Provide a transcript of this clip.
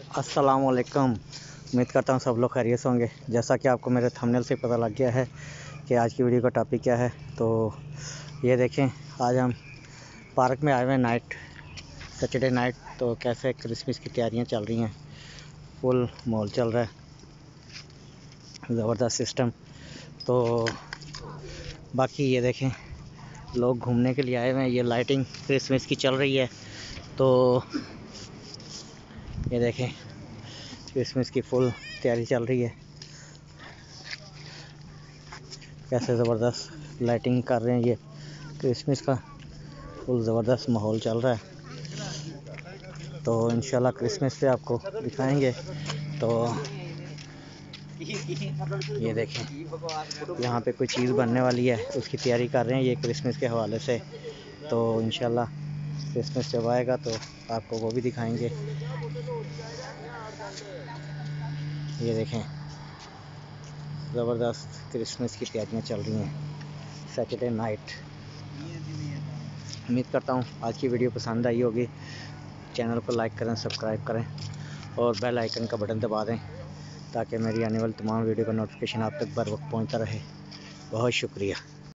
अस्सलामुअलैकुम। उम्मीद करता हूँ सब लोग खैरियत से होंगे। जैसा कि आपको मेरे थंबनेल से पता लग गया है कि आज की वीडियो का टॉपिक क्या है, तो ये देखें, आज हम पार्क में आए हुए हैं नाइट, सैटरडे नाइट। तो कैसे क्रिसमस की तैयारियां चल रही हैं, फुल माहौल चल रहा है, ज़बरदस्त सिस्टम। तो बाकी ये देखें, लोग घूमने के लिए आए हुए हैं, ये लाइटिंग क्रिसमस की चल रही है। तो ये देखें, क्रिसमस की फुल तैयारी चल रही है, कैसे ज़बरदस्त लाइटिंग कर रहे हैं। ये क्रिसमस का फुल ज़बरदस्त माहौल चल रहा है। तो इंशाल्लाह क्रिसमस पे आपको दिखाएंगे। तो ये देखें, यहाँ पे कोई चीज़ बनने वाली है, उसकी तैयारी कर रहे हैं ये क्रिसमस के हवाले से। तो इंशाल्लाह क्रिसमस जब आएगा तो आपको वो भी दिखाएंगे। ये देखें, ज़बरदस्त क्रिसमस की तैयारियां चल रही हैं, सैटरडे नाइट। उम्मीद करता हूँ आज की वीडियो पसंद आई होगी। चैनल को लाइक करें, सब्सक्राइब करें और बेल आइकन का बटन दबा दें ताकि मेरी आने वाली तमाम वीडियो का नोटिफिकेशन आप तक बर वक्त पहुँचता रहे। बहुत शुक्रिया।